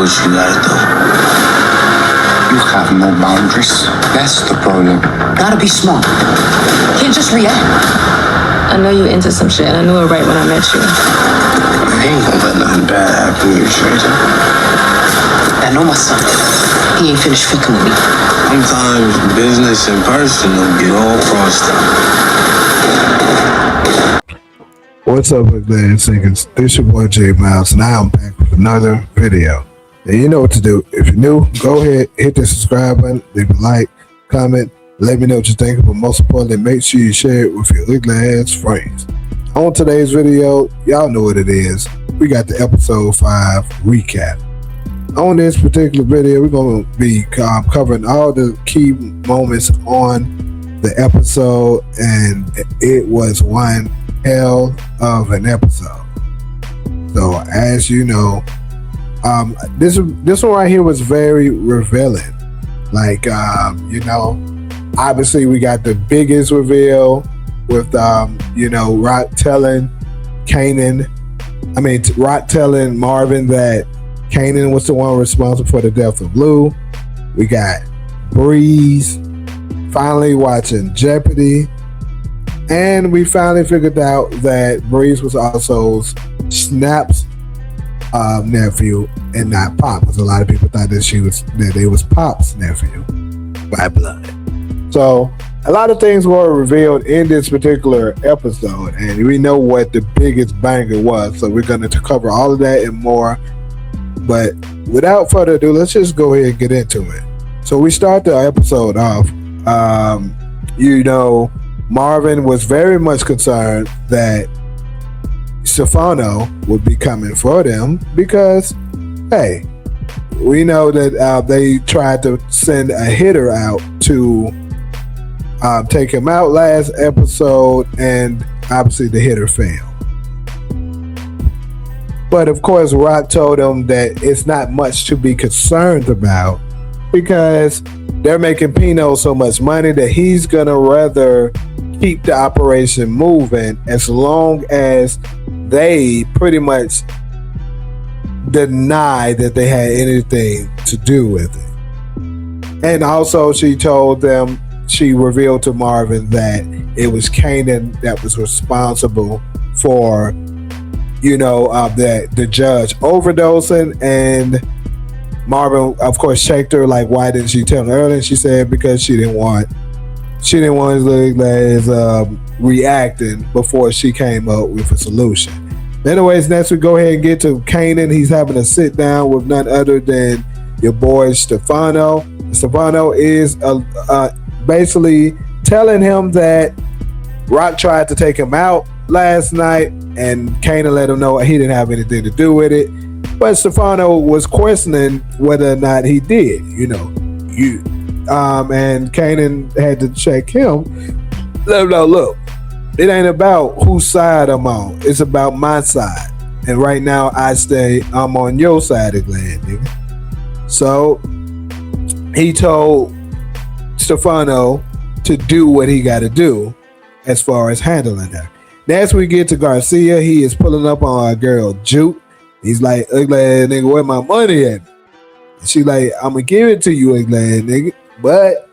what you gotta do. You have no boundaries. That's the problem. Gotta be smart. Can't just react. I know you into some shit, and I knew it right when I met you. I ain't gonna let nothing bad happen to you, Trader. I know my son. He ain't finished fucking with me. Sometimes business and personal get all crossed up. What's up, Glad Singers? This your boy J Miles, and I'm back with another video. And you know what to do. If you're new, go ahead, hit the subscribe button, leave a like, comment, let me know what you think, but most importantly, make sure you share it with your ugly ass friends. On today's video, y'all know what it is. We got the episode 5 recap. On this particular video, we're going to be covering all the key moments on the episode, and it was one hell of an episode. So as you know, this one right here was very revealing. Like, you know, obviously we got the biggest reveal with, you know, Rock telling Marvin that Kanan was the one responsible for the death of Lou. We got Breeze finally watching Jeopardy. And we finally figured out that Breeze was also Snap's nephew and not Pop, because a lot of people thought that it was Pop's nephew by blood. So a lot of things were revealed in this particular episode, and we know what the biggest banger was. So we're going to cover all of that and more. But without further ado, let's just go ahead and get into it. So we start the episode off. You know, Marvin was very much concerned that Stefano would be coming for them because, hey, we know that they tried to send a hitter out to take him out last episode, and obviously the hitter failed. But of course, Rock told him that it's not much to be concerned about because they're making Pino so much money that he's gonna rather keep the operation moving as long as they pretty much deny that they had anything to do with it. And also she revealed to Marvin that it was Kanan that was responsible for, you know, the judge overdosing. And Marvin, of course, checked her like, why didn't she tell him earlier? And she said because she didn't want his little legs reacting before she came up with a solution. Anyways, next we go ahead and get to Kanan. He's having a sit down with none other than your boy Stefano. Stefano is basically telling him that Rock tried to take him out last night, and Kanan let him know he didn't have anything to do with it. But Stefano was questioning whether or not he did, you know. And Kanan had to check him. Let him know, look, it ain't about whose side I'm on. It's about my side. And right now I'm on your side of land, nigga. So he told Stefano to do what he got to do as far as handling her. Next we get to Garcia. He is pulling up on our girl Juke. He's like, ugly ass nigga, where my money at? She like, I'm gonna give it to you, ugly ass nigga. But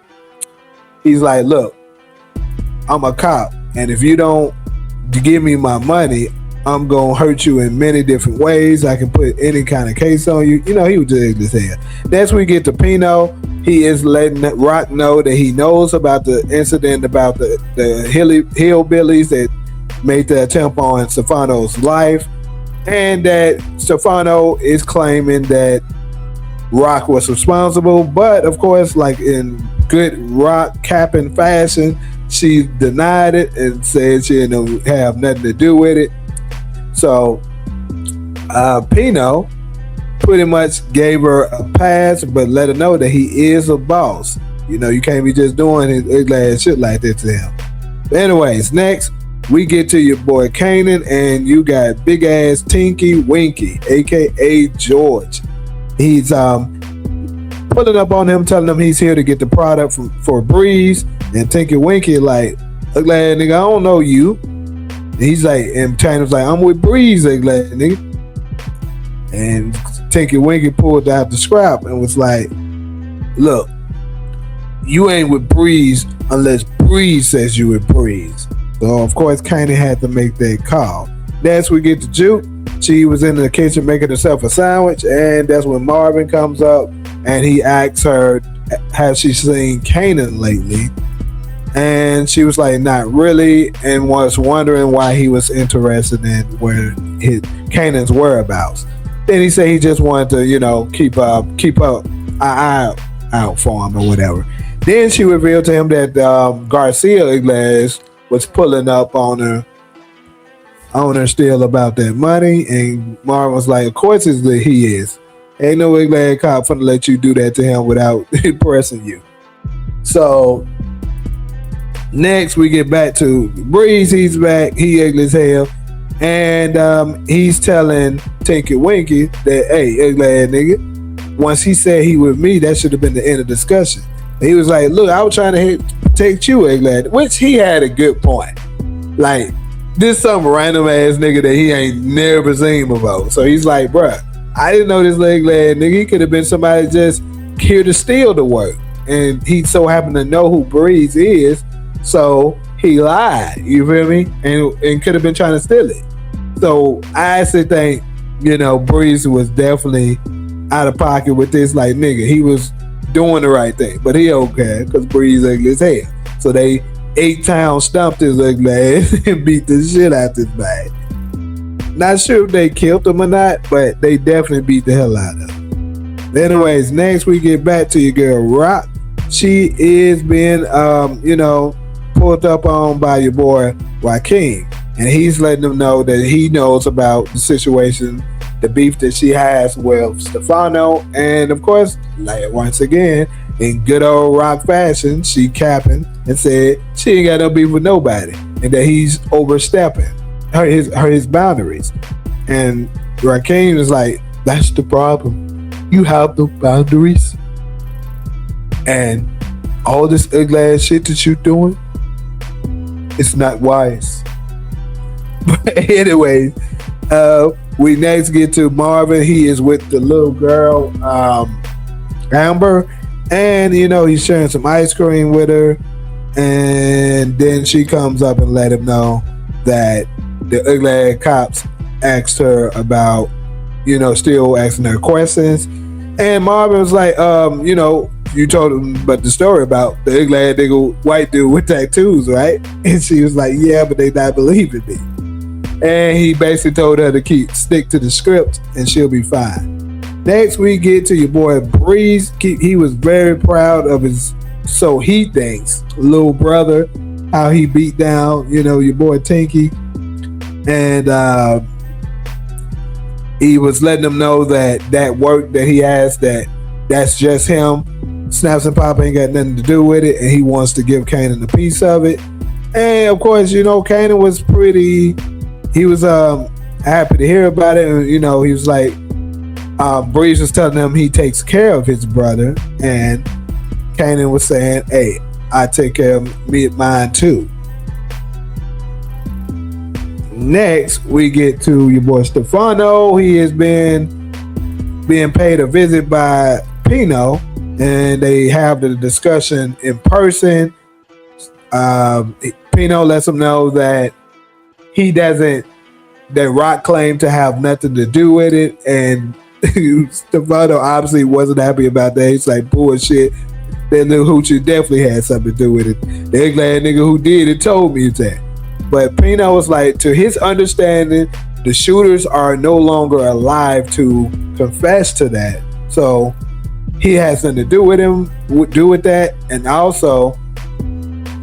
he's like, look, I'm a cop, and if you don't give me my money, I'm gonna hurt you in many different ways. I can put any kind of case on you. You know, he was just his head. Next we get to Pino. He is letting Rock know that he knows about the incident about the hillbillies that made the attempt on Stefano's life, and that Stefano is claiming that Rock was responsible. But of course, like in good Rock capping fashion, she denied it and said she didn't have nothing to do with it. So Pino pretty much gave her a pass, but let her know that he is a boss. You know, you can't be just doing his ugly ass shit like that to him. But anyways, next we get to your boy Kanan, and you got big ass Tinky Winky, aka George. He's pulling up on him, telling him he's here to get the product for Breeze. And Tinky Winky like, ugly ass nigga, I don't know you. And he's like, and China's like, I'm with Breeze, ugly ass nigga. And Tinky Winky pulled out the scrap and was like, look, you ain't with Breeze unless Breeze says you with Breeze. So of course Kanan had to make that call. Next we get to Juke. She was in the kitchen making herself a sandwich, and that's when Marvin comes up and he asks her, has she seen Kanan lately? And she was like, not really, and was wondering why he was interested in where his Kanan's whereabouts. Then he said he just wanted to, you know, keep up an eye out for him or whatever. Then she revealed to him that Garcia Iglesias was pulling up on her still about that money, and Marvin was like, of course he is. Ain't no Iglesias cop finna let you do that to him without impressing you. So next we get back to Breeze. He's back. He ugly as hell. And he's telling Tinky Winky that, hey, ugly ass nigga, once he said he with me, that should have been the end of discussion. And he was like, look, I was trying to protect you, ugly ass, which he had a good point. Like, this some random ass nigga that he ain't never seen before. So he's like, bruh, I didn't know this ugly ass nigga. He could have been somebody just here to steal the work. And he so happened to know who Breeze is, so he lied, you feel me? And could have been trying to steal it. So I actually think, you know, Breeze was definitely out of pocket with this. Like, nigga, he was doing the right thing, but he okay, because Breeze ugly as hell. So they 8-town stomped his ugly ass and beat the shit out this bag. Not sure if they killed him or not, but they definitely beat the hell out of him. Anyways, next we get back to your girl Rock. She is being, pulled up on by your boy Joaquin, and he's letting them know that he knows about the situation, the beef that she has with Stefano, and of course, like once again, in good old Rock fashion, she capping and said she ain't got no beef with nobody, and that he's overstepping his boundaries. And Joaquin is like, that's the problem. You have no boundaries, and all this ugly ass shit that you're doing, it's not wise. But anyways, we next get to Marvin. He is with the little girl, Amber, and you know, he's sharing some ice cream with her, and then she comes up and let him know that the ugly ass cops asked her about, you know, still asking her questions. And Marvin was like, you told him about the story about the ugly ass nigga white dude with tattoos, right? And she was like, yeah, but they not believing me. And he basically told her to stick to the script and she'll be fine. Next we get to your boy Breeze. He was very proud of his, so he thinks, little brother, how he beat down, you know, your boy Tinky. And he was letting them know that work that he has, that's just him. Snaps and Pop ain't got nothing to do with it, and he wants to give Kanan a piece of it. And of course, you know, Kanan was he was happy to hear about it. And, you know, he was like, Breeze was telling him he takes care of his brother, and Kanan was saying, hey, I take care of mine too. Next, we get to your boy Stefano. He has been being paid a visit by Pino, and they have the discussion in person. Pino lets him know that that Rock claimed to have nothing to do with it, and Stefano obviously wasn't happy about that. He's like, bullshit. That little hoochie definitely had something to do with it. The glad nigga who did it told me that. But Pino was like, to his understanding, the shooters are no longer alive to confess to that. So he has nothing to do with that. And also,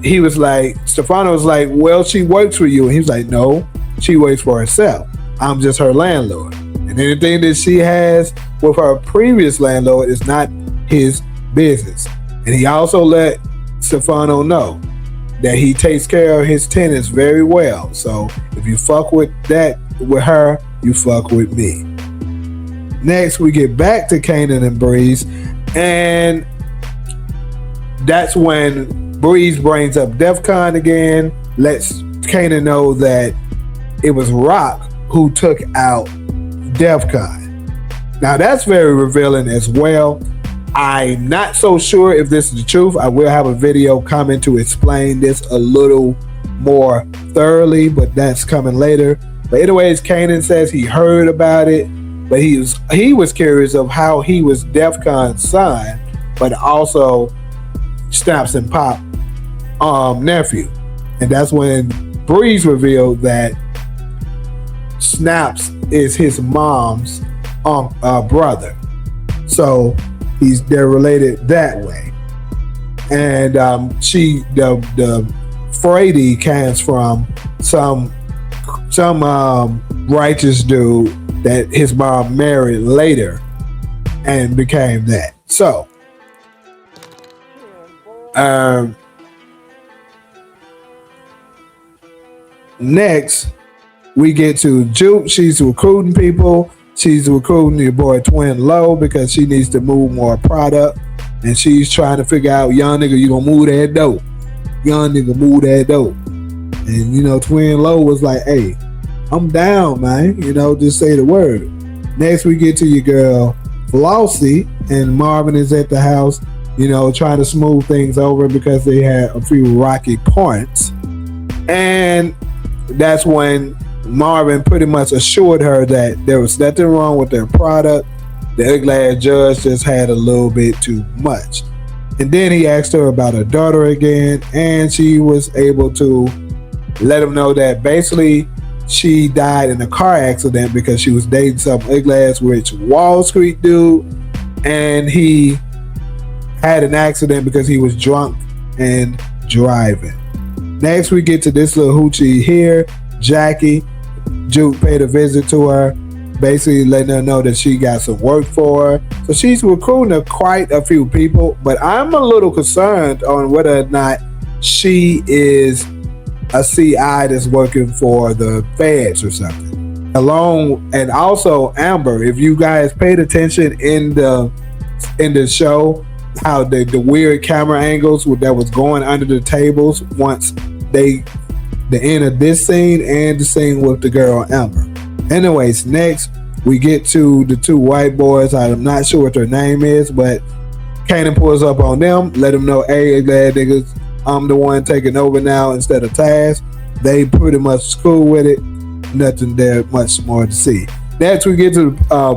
he was like, Stefano was like, well, she works for you. And he was like, no, she works for herself. I'm just her landlord. And anything that she has with her previous landlord is not his business. And he also let Stefano know that he takes care of his tenants very well. So if you fuck with her, you fuck with me. Next, we get back to Kanan and Breeze, and that's when Breeze brings up DEFCON again, lets Kanan know that it was Rock who took out DEFCON. Now that's very revealing as well. I'm not so sure if this is the truth. I will have a video coming to explain this a little more thoroughly, but that's coming later. But anyways, Kanan says he heard about it, but he was curious of how he was Defcon's son, but also Snaps and Pop nephew. And that's when Breeze revealed that Snaps is his mom's brother. So they're related that way. And the Frady comes from some righteous dude that his mom married later and became that. So next we get to Juke. She's recruiting people. She's recruiting your boy Twin Low because she needs to move more product, and she's trying to figure out, young nigga, you gonna move that dope. Young nigga, move that dope. And Twin Low was like, hey, I'm down, man. Just say the word. Next we get to your girl Flossie, and Marvin is at the house, trying to smooth things over because they had a few rocky points. And that's when Marvin pretty much assured her that there was nothing wrong with their product. The ugly ass judge just had a little bit too much. And then he asked her about her daughter again, and she was able to let him know that basically she died in a car accident because she was dating some ugly ass rich Wall Street dude, and he had an accident because he was drunk and driving. Next we get to this little hoochie here, Jackie. Juke paid a visit to her, basically letting her know that she got some work for her. So she's recruiting quite a few people, but I'm a little concerned on whether or not she is a CI that's working for the feds or something. And also Amber, if you guys paid attention in the show, how the weird camera angles that was going under the tables once the end of this scene and the scene with the girl Amber. Anyways, next we get to the two white boys. I'm not sure what their name is, but Kanan pulls up on them, let them know, hey, glad niggas, I'm the one taking over now instead of Taz. They pretty much cool with it. Nothing there much more to see. Next we get to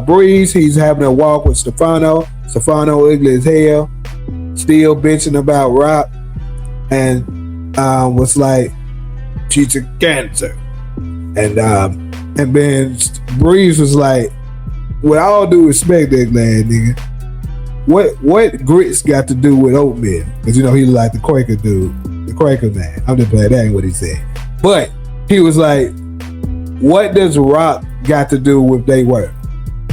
Breeze. He's having a walk with Stefano. Stefano ugly as hell, still bitching about Rock, and was like, she's a cancer. And then Breeze was like, with all due respect, that glad nigga, what grits got to do with oatmeal? Because he look like the Quaker dude, the Quaker man. I'm just playing, that ain't what he said. But he was like, what does Rock got to do with they work?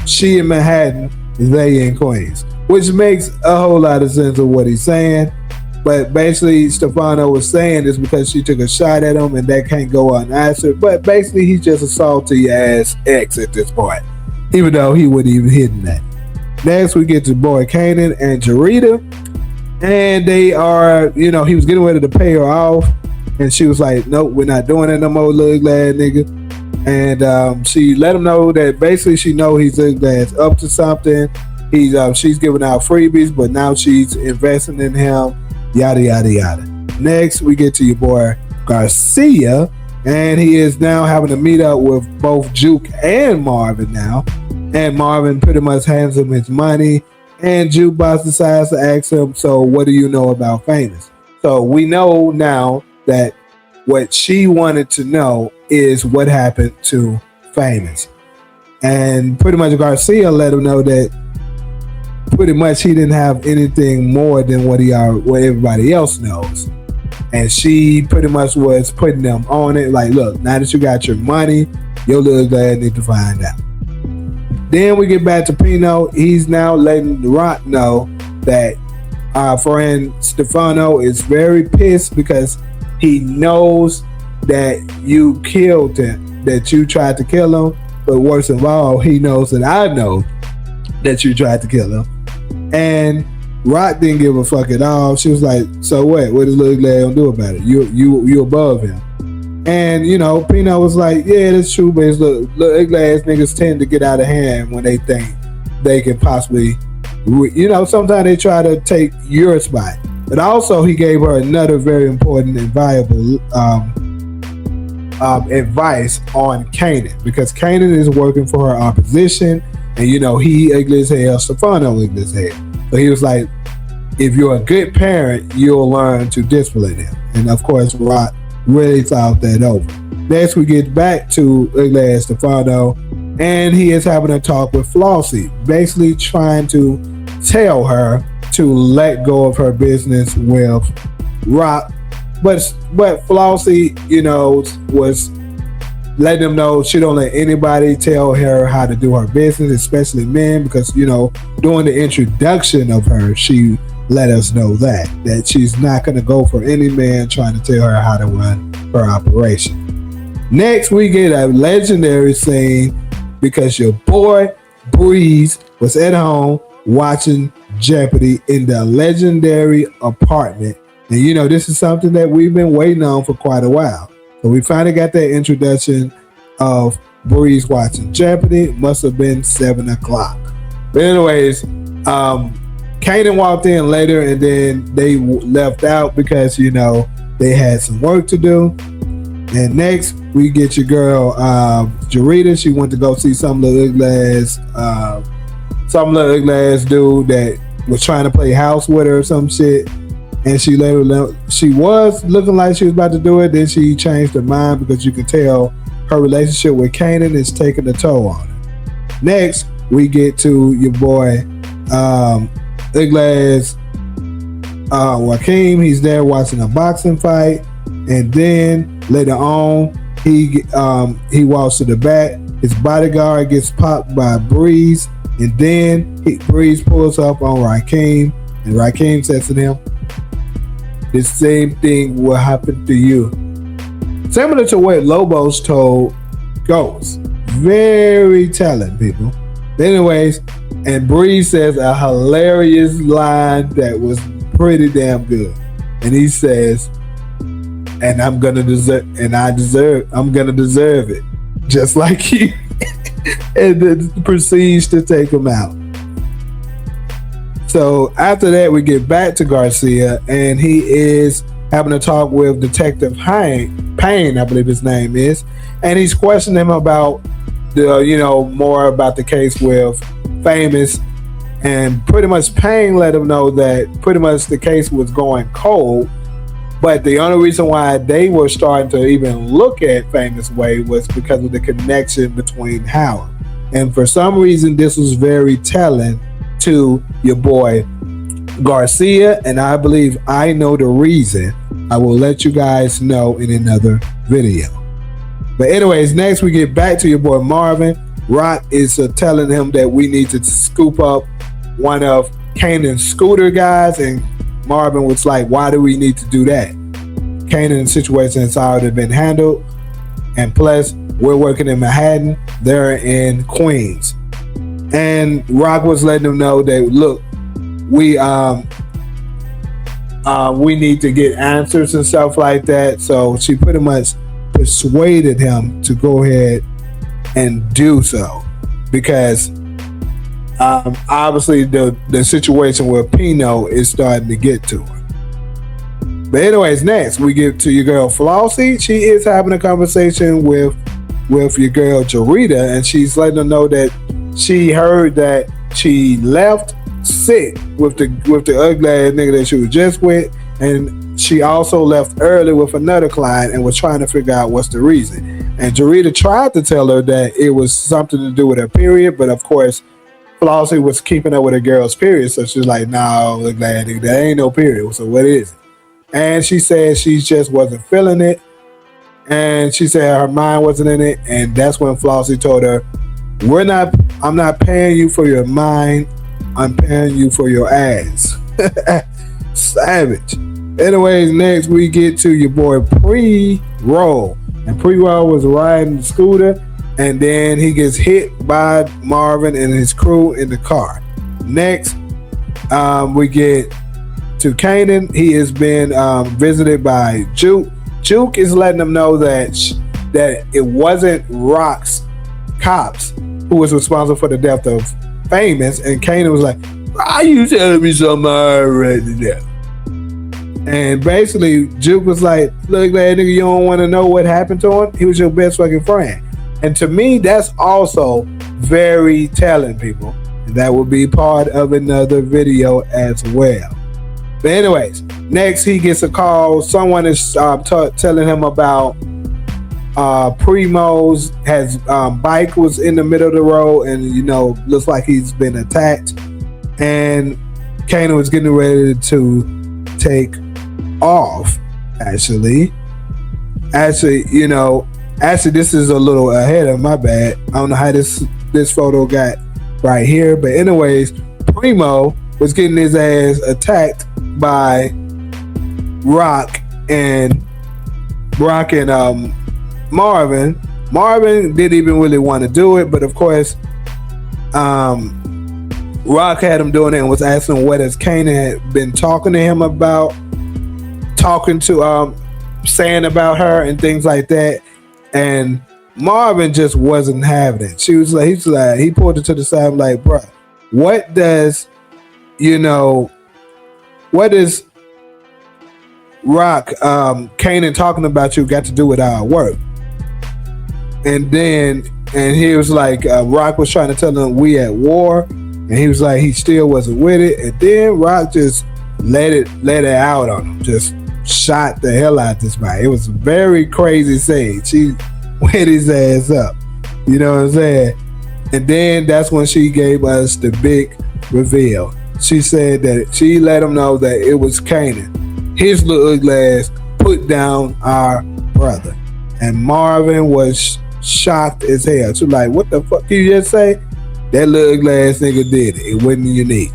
She in Manhattan, they in Queens. Which makes a whole lot of sense of what he's saying. But basically, Stefano was saying this because she took a shot at him and that can't go unanswered. But basically, he's just a salty ass ex at this point, even though he wouldn't even hidden that. Next, we get to boy Kanan and Jarita. And they are, he was getting ready to pay her off. And she was like, nope, we're not doing it no more, little glad nigga. And she let him know that basically she know he's up to something. She's giving out freebies, but now she's investing in him. Yada, yada, yada. Next, we get to your boy Garcia, and he is now having a meet up with both Juke and Marvin now. And Marvin pretty much hands him his money, and Jukebox decides to ask him, so what do you know about Famous? So we know now that what she wanted to know is what happened to Famous. And pretty much Garcia let him know that pretty much he didn't have anything more than what everybody else knows. And she pretty much was putting them on it, like, look, now that you got your money, your little guy need to find out. Then we get back to Pino. He's now letting The Rock know that our friend Stefano is very pissed because he knows that you killed him, that you tried to kill him, but worse of all, he knows that I know that you tried to kill him. And Rock didn't give a fuck at all. She was like, so what? What is little glad gonna do about it? You above him. And Pino was like, yeah, that's true, but it's little ugly ass niggas tend to get out of hand when they think they can possibly, sometimes they try to take your spot. But also, he gave her another very important and valuable advice on Kanan, because Kanan is working for her opposition, and he ugly as hell, Stefano ugly as hell. So he was like, if you're a good parent, you'll learn to discipline him. And of course, Rock really thought that over. Next, we get back to ugly ass Stefano, and he is having a talk with Flossie, basically trying to tell her to let go of her business with Rock. But Flossie, was letting them know she don't let anybody tell her how to do her business, especially men, because, during the introduction of her, she let us know that she's not going to go for any man trying to tell her how to run her operation. Next, we get a legendary scene because your boy Breeze was at home watching Jeopardy in the legendary apartment. And this is something that we've been waiting on for quite a while. So we finally got that introduction of Breeze watching Jeopardy. It must have been 7 o'clock. But anyways, Kanan walked in later, and then they left out because, they had some work to do. And next, we get your girl, Jarita. She went to go see some little ugly ass dude that was trying to play house with her or some shit. And she was looking like she was about to do it. Then she changed her mind because you can tell her relationship with Kanan is taking a toll on her. Next, we get to your boy, ugly ass Joaquin. He's there watching a boxing fight. And then later on, he walks to the back. His bodyguard gets popped by Breeze. And then Breeze pulls up on Rakim. And Rakim says to him, the same thing will happen to you. Similar to what Lobos told Ghost. Very telling, people. Anyways, and Breeze says a hilarious line that was pretty damn good. And he says, and I'm gonna deserve it. Just like you. And then proceeds to take him out. So after that, we get back to Garcia, and he is having a talk with Detective Payne, I believe his name is, and he's questioning him about more about the case with Famous, and pretty much Payne let him know that pretty much the case was going cold, but the only reason why they were starting to even look at Famous Way was because of the connection between Howard, and for some reason this was very telling to your boy Garcia, and I believe I know the reason. I will let you guys know in another video. But anyways, next we get back to your boy Marvin. Rock is telling him that we need to scoop up one of Kanan's scooter guys, and Marvin was like, why do we need to do that? Kanan's situation has already been handled, and plus we're working in Manhattan, they're in Queens. And Rock was letting them know that, look, we need to get answers and stuff like that. So she pretty much persuaded him to go ahead and do so, because obviously the situation with Pino is starting to get to her. But anyways, next we get to your girl Flossie. She is having a conversation with your girl Jarita, and she's letting them know that she heard that she left sick with the ugly ass nigga that she was just with, and she also left early with another client and was trying to figure out what's the reason. And Jarita tried to tell her that it was something to do with her period, but of course Flossie was keeping up with her girl's period, so she's like, no, ugly ass nigga, that ain't no period, so what is it? And she said she just wasn't feeling it, and she said her mind wasn't in it, and that's when Flossie told her, I'm not paying you for your mind, I'm paying you for your ass. Savage. Anyways, next we get to your boy Pre-Roll. And Pre-Roll was riding the scooter, and then he gets hit by Marvin and his crew in the car. Next, we get to Kanan. He has been visited by Juke. Juke is letting them know that it wasn't Rock's cops who was responsible for the death of Famous, and Kanan was like, "Are you telling me something I already know?" And basically, Juke was like, "Look, that nigga, you don't want to know what happened to him? He was your best fucking friend." And to me, that's also very telling, people. And that will be part of another video as well. But anyways, next he gets a call. Someone is telling him about Primo's bike was in the middle of the road, and looks like he's been attacked. And Kanan was getting ready to take off. Actually, this is a little ahead of my bad. I don't know how this photo got right here, but anyways, Primo was getting his ass attacked by Rock and Marvin. Marvin didn't even really want to do it, but of course, Rock had him doing it and was asking what has Kanan had been talking to him about, saying about her and things like that. And Marvin just wasn't having it. He pulled it to the side, like, bro, what does Rock, Kanan talking about you got to do with our work? And he was like, Rock was trying to tell him we at war, and he was like, he still wasn't with it. And then Rock just let it out on him, just shot the hell out this guy. It was a very crazy scene. She wet his ass up, you know what I'm saying? And then that's when she gave us the big reveal. She said that she let him know that it was Kanan, his little ugly ass, put down our brother. And Marvin was shocked as hell. She was like, what the fuck did you just say? That little ugly ass nigga did it. It wasn't unique.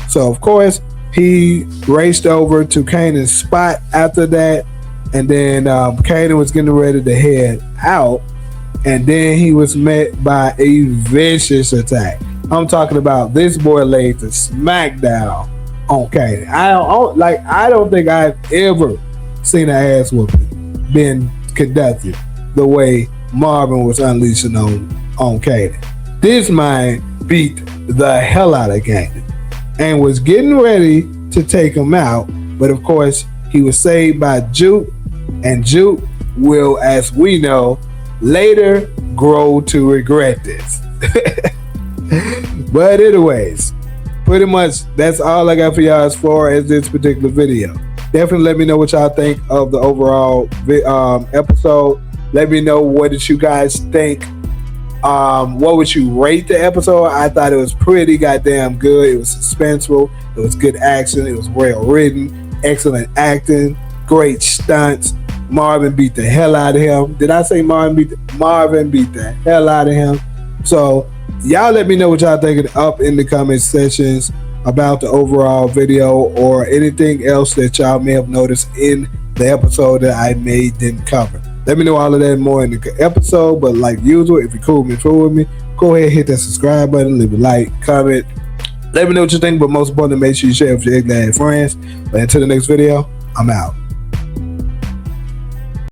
So of course he raced over to Kanan's spot after that, and then Kanan was getting ready to head out, and then he was met by a vicious attack. I'm talking about this boy laid the smackdown on Kanan. I don't think I've ever seen an ass whooping been conducted the way Marvin was unleashing on Kanan. This man beat the hell out of Kanan and was getting ready to take him out, but of course he was saved by Juke, and Juke will, as we know, later grow to regret this. But anyways, pretty much that's all I got for y'all as far as this particular video. Definitely let me know what y'all think of the overall episode. Let me know, what did you guys think? What would you rate the episode? I thought it was pretty goddamn good. It was suspenseful. It was good action. It was well written. Excellent acting. Great stunts. Marvin beat the hell out of him. Did I say Marvin beat the hell out of him? So y'all let me know what y'all think up in the comment sections about the overall video, or anything else that y'all may have noticed in the episode that I didn't cover. Let me know all of that more in the episode. But like usual, if you're cool with me, go ahead, hit that subscribe button, leave a like, comment. Let me know what you think, but most importantly, make sure you share with your ignorant friends. But until the next video, I'm out.